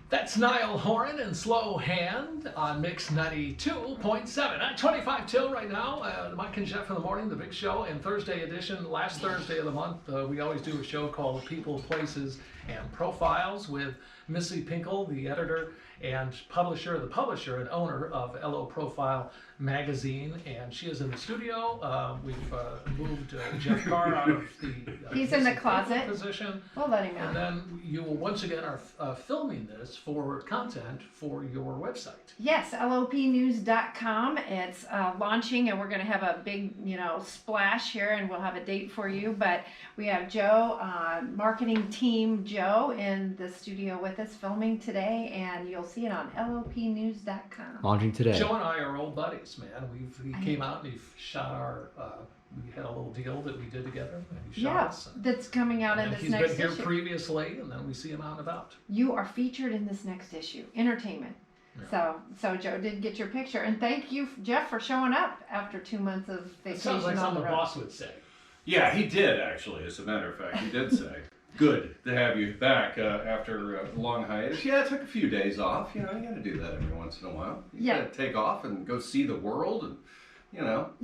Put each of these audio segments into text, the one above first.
That's Niall Horan and Slow Hand on Mix 92.7. At 25 till right now, Mike and Jeff in the morning, the big show, and Thursday edition, last Thursday of the month. We always do a show called People, Places, and Profiles with Missy Pinkle, the editor and publisher and owner of LO Profile magazine, and she is in the studio. We've moved Jeff Carr out of the he's in the closet position. We'll let him out. And then you once again are filming this for content for your website. Yes, lopnews.com. It's launching, and we're going to have a big, splash here, and we'll have a date for you. But we have Joe, marketing team Joe, in the studio with us filming today, and you'll see it on lopnews.com. Launching today. Joe and I are old buddies, man. He came out and he shot our. We had a little deal that we did together. And he shot us. That's coming out in this next issue. He's been here previously, and then we see him out and about. You are featured in this next issue, entertainment. Yeah. So Joe did get your picture, and thank you, Jeff, for showing up after 2 months of vacation. It sounds like something the boss would say. Yeah, he did actually. As a matter of fact, he did say, "Good to have you back after a long hiatus." Yeah, I took a few days off. You got to do that every once in a while. You got to take off and go see the world and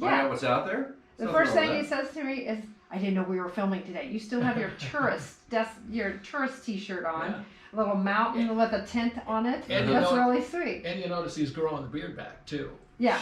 find out what's out there. The first thing he says to me is, "I didn't know we were filming today. You still have your tourist T-shirt on." Yeah. A little mountain with a tent on it. And that's really sweet. And you notice he's growing the beard back too. Yeah.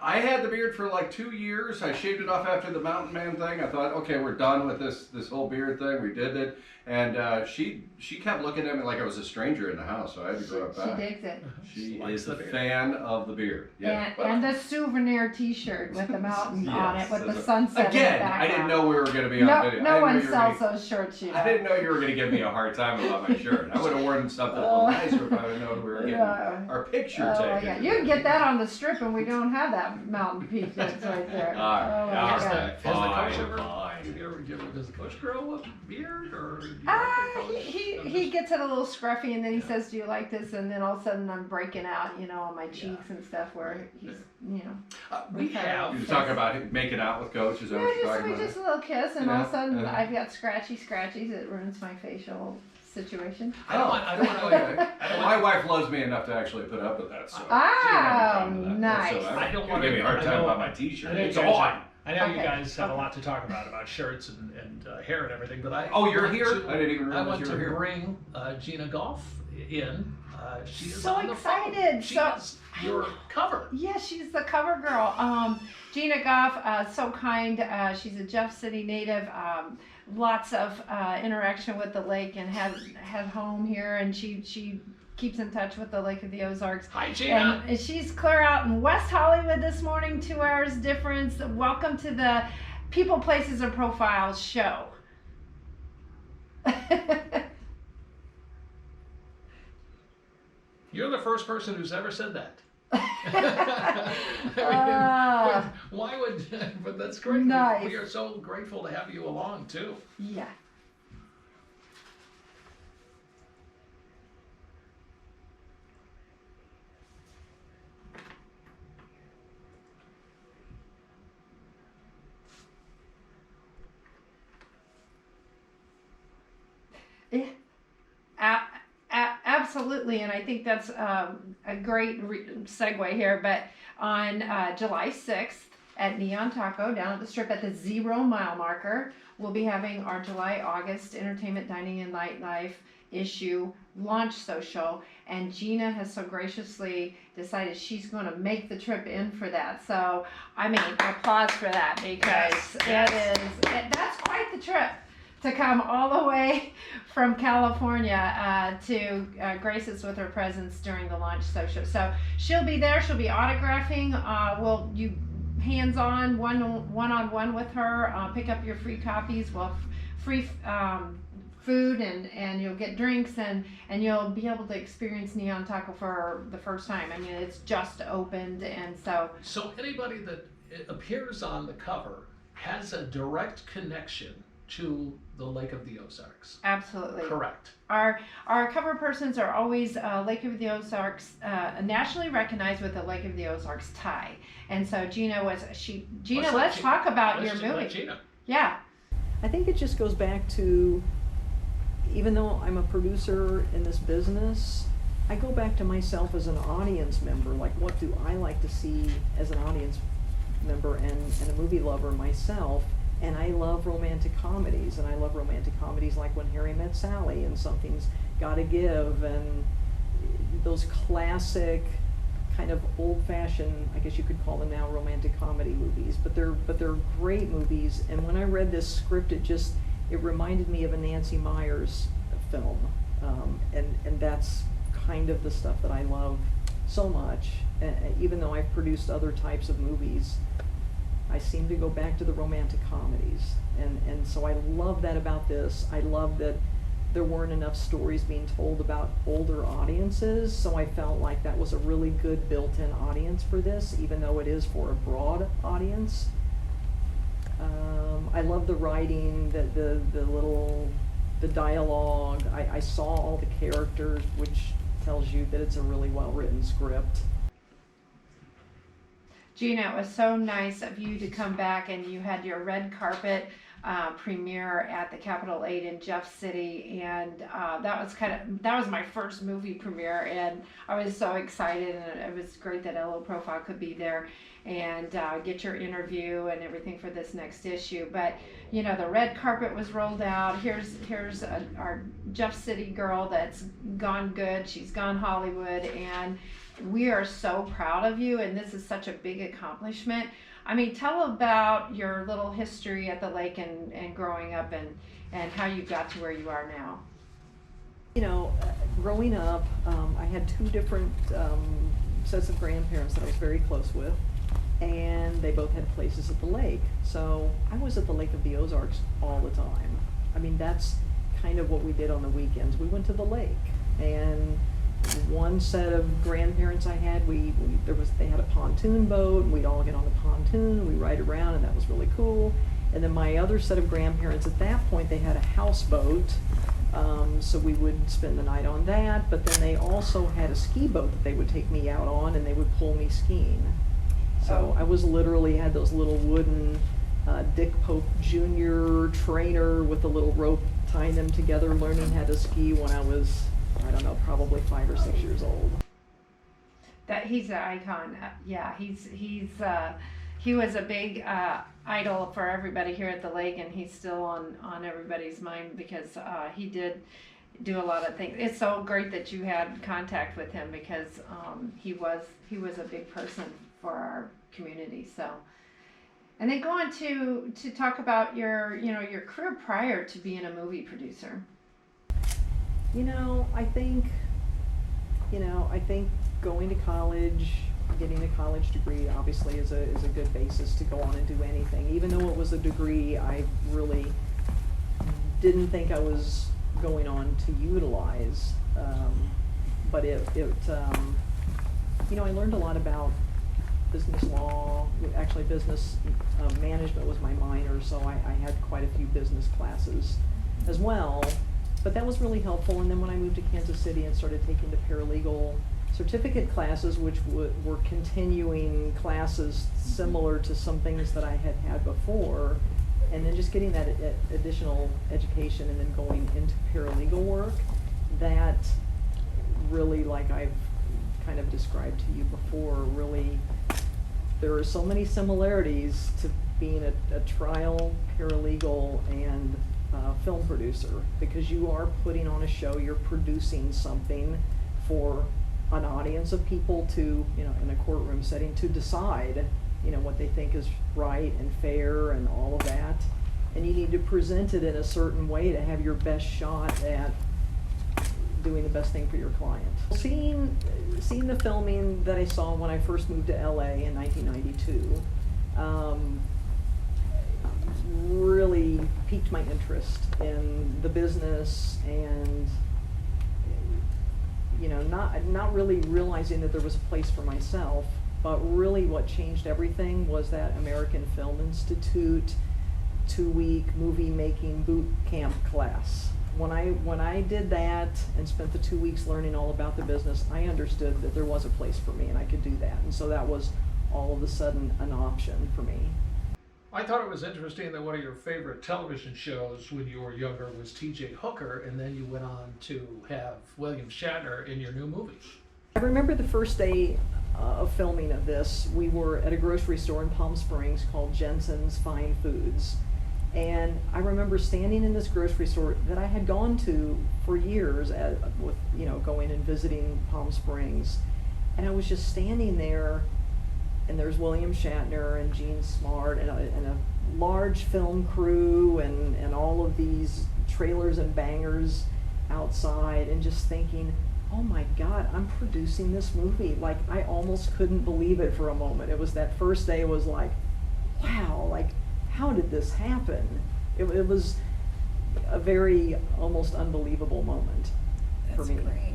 I had the beard for like 2 years. I shaved it off after the mountain man thing. I thought, okay, we're done with this whole beard thing. We did it. And she kept looking at me like I was a stranger in the house, so I had to grow it back. She digs it. She is a fan of the beard. Yeah. And the souvenir T-shirt with the mountain on it with the sunset again, in the background. I didn't know we were going to be on video. No one sells those shirts, I didn't know you were going to give me a hard time about my shirt. I would have worn something a little nicer if I would have known we were getting our picture taken. You can get that on the strip, and we don't have that mountain peak that's right there. Does the coach grow a beard, or? He gets it a little scruffy, and then he says, "Do you like this?" And then all of a sudden I'm breaking out, on my cheeks and stuff where he's, we have. You talking about making out with Coach? Is that what you're talking about? Just a little kiss, and all of a sudden I've got scratchies. It ruins my facial situation. I don't want. My wife loves me enough to actually put up with that. So nice. So I don't want to give me a hard time about my T-shirt. It's on. I know you guys have a lot to talk about shirts and hair and everything, but you're here? I didn't even realize you were here. I want to bring Gina Goff in. She is so on excited. She's your cover. Yeah, she's the cover girl. Gina Goff, so kind. She's a Jeff City native. Lots of interaction with the lake, and had home here, and she keeps in touch with the Lake of the Ozarks. Hi, Gina. And she's clear out in West Hollywood this morning, 2 hours difference. Welcome to the People, Places, and Profiles show. You're the first person who's ever said that. Why would? But that's great. Nice. We are so grateful to have you along too. Yeah. Absolutely, and I think that's a great segue here. But on July 6th at Neon Taco down at the Strip at the 0 mile marker, we'll be having our July-August Entertainment, Dining, and Nightlife issue launch social, and Gina has so graciously decided she's going to make the trip in for that. So, I mean, applause for that, because that's quite the trip to come all the way from California to grace us with her presence during the launch social. So she'll be there. She'll be autographing. You hands-on, one-on-one with her. Pick up your free copies. Well, free food, and you'll get drinks, and you'll be able to experience Neon Taco for the first time. I mean, it's just opened, and so. So anybody that appears on the cover has a direct connection to the Lake of the Ozarks. Absolutely. Correct. Our cover persons are always Lake of the Ozarks, nationally recognized with the Lake of the Ozarks tie. And so Gina, let's talk about your movie. Gina. Yeah. I think it just goes back to, even though I'm a producer in this business, I go back to myself as an audience member, like what do I like to see as an audience member and a movie lover myself, and I love romantic comedies, and I love romantic comedies like When Harry Met Sally and Something's Gotta Give, and those classic kind of old-fashioned, I guess you could call them now romantic comedy movies, but they're great movies. And when I read this script, it reminded me of a Nancy Meyers film, and that's kind of the stuff that I love so much. Even though I've produced other types of movies, I seem to go back to the romantic comedies, and so I love that about this. I love that there weren't enough stories being told about older audiences, so I felt like that was a really good built-in audience for this, even though it is for a broad audience. I love the writing, the dialogue. I saw all the characters, which tells you that it's a really well-written script. Gina, it was so nice of you to come back, and you had your red carpet premiere at the Capitol 8 in Jeff City, and that was my first movie premiere, and I was so excited, and it was great that LO Profile could be there and get your interview and everything for this next issue. But you know, the red carpet was rolled out. Here's our Jeff City girl that's gone good. She's gone Hollywood, and we are so proud of you, and this is such a big accomplishment. I mean, tell about your little history at the lake and growing up, and how you got to where you are now. You know, growing up, I had two different sets of grandparents that I was very close with, and they both had places at the lake. So I was at the Lake of the Ozarks all the time. I mean, that's kind of what we did on the weekends. We went to the lake, and one set of grandparents I had, they had a pontoon boat, and we'd all get on the pontoon and we ride around, and that was really cool. And then my other set of grandparents, at that point, they had a houseboat, so we would spend the night on that. But then they also had a ski boat that they would take me out on, and they would pull me skiing. So I was literally had those little wooden Dick Pope Jr. trainer with a little rope tying them together, learning how to ski when I was, I don't know, probably 5 or 6 years old. That he's an icon. Yeah, he was a big idol for everybody here at the lake, and he's still on everybody's mind because he did do a lot of things. It's so great that you had contact with him because he was a big person for our community. So, and then go on to talk about your career prior to being a movie producer. I think going to college, getting a college degree obviously is a good basis to go on and do anything. Even though it was a degree I really didn't think I was going on to utilize, but I learned a lot about business law. Actually, business management was my minor, so I had quite a few business classes as well. But that was really helpful. And then when I moved to Kansas City and started taking the paralegal certificate classes, which were continuing classes similar to some things that I had before, and then just getting that additional education and then going into paralegal work, that really, like I've kind of described to you before, really, there are so many similarities to being a trial paralegal and film producer, because you are putting on a show, you're producing something for an audience of people to, in a courtroom setting, to decide, what they think is right and fair and all of that. And you need to present it in a certain way to have your best shot at doing the best thing for your client. Seeing the filming that I saw when I first moved to LA in 1992, really piqued my interest in the business, and not really realizing that there was a place for myself, but really what changed everything was that American Film Institute 2-week movie making boot camp class. When I did that and spent the 2 weeks learning all about the business, I understood that there was a place for me and I could do that, and so that was all of a sudden an option for me. I thought it was interesting that one of your favorite television shows when you were younger was T.J. Hooker, and then you went on to have William Shatner in your new movies. I remember the first day of filming of this, we were at a grocery store in Palm Springs called Jensen's Fine Foods. And I remember standing in this grocery store that I had gone to for years with, going and visiting Palm Springs. And I was just standing there, and there's William Shatner and Gene Smart and a large film crew and all of these trailers and bangers outside, and just thinking, oh my God, I'm producing this movie. Like, I almost couldn't believe it for a moment. It was that first day, was like, wow, like, how did this happen? It was a very almost unbelievable moment for me. That's great.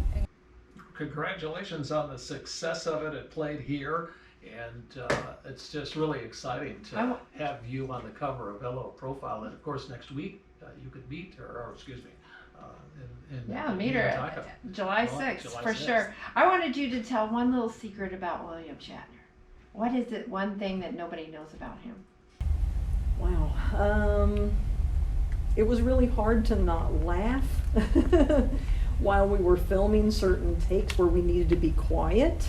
Congratulations on the success of it. It played here, and it's just really exciting to have you on the cover of Hello Profile. And of course, next week you could meet her, or excuse me, meet her July 6th, for sure. I wanted you to tell one little secret about William Shatner. What is it, one thing that nobody knows about him? Wow. It was really hard to not laugh while we were filming certain takes where we needed to be quiet.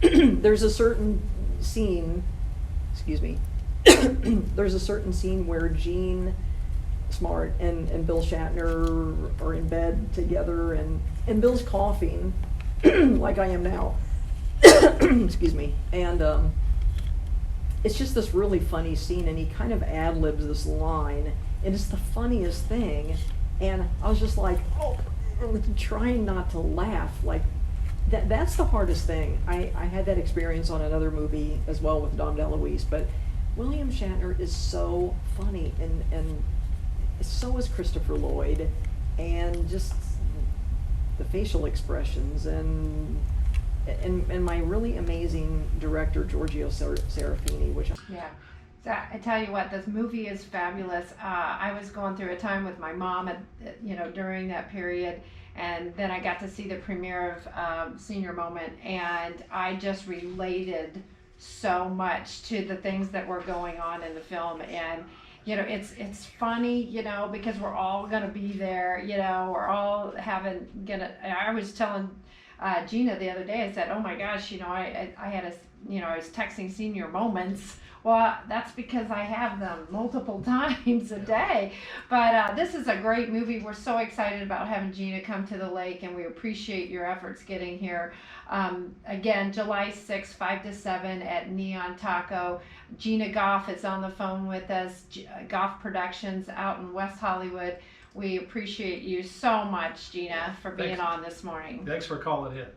There's a certain scene, there's a certain scene where Gene Smart and Bill Shatner are in bed together, and Bill's coughing like I am now. Excuse me. And it's just this really funny scene, and he kind of ad-libs this line, and it's the funniest thing. And I was just like, trying not to laugh. Like, that's the hardest thing. I had that experience on another movie as well with Dom DeLuise, but William Shatner is so funny, and so is Christopher Lloyd, and just the facial expressions, and my really amazing director, Giorgio Serafini, which I tell you what, this movie is fabulous. I was going through a time with my mom during that period, and then I got to see the premiere of Senior Moment, and I just related so much to the things that were going on in the film. And it's funny, because we're all gonna be there, we're all I was telling Gina the other day, I said, oh my gosh, I had I was texting Senior Moments. Well, that's because I have them multiple times a day. But this is a great movie. We're so excited about having Gina come to the lake, and we appreciate your efforts getting here. Again, July 6th, 5 to 7 at Neon Taco. Gina Goff is on the phone with us, Goff Productions out in West Hollywood. We appreciate you so much, Gina, for being on this morning. Thanks for calling in.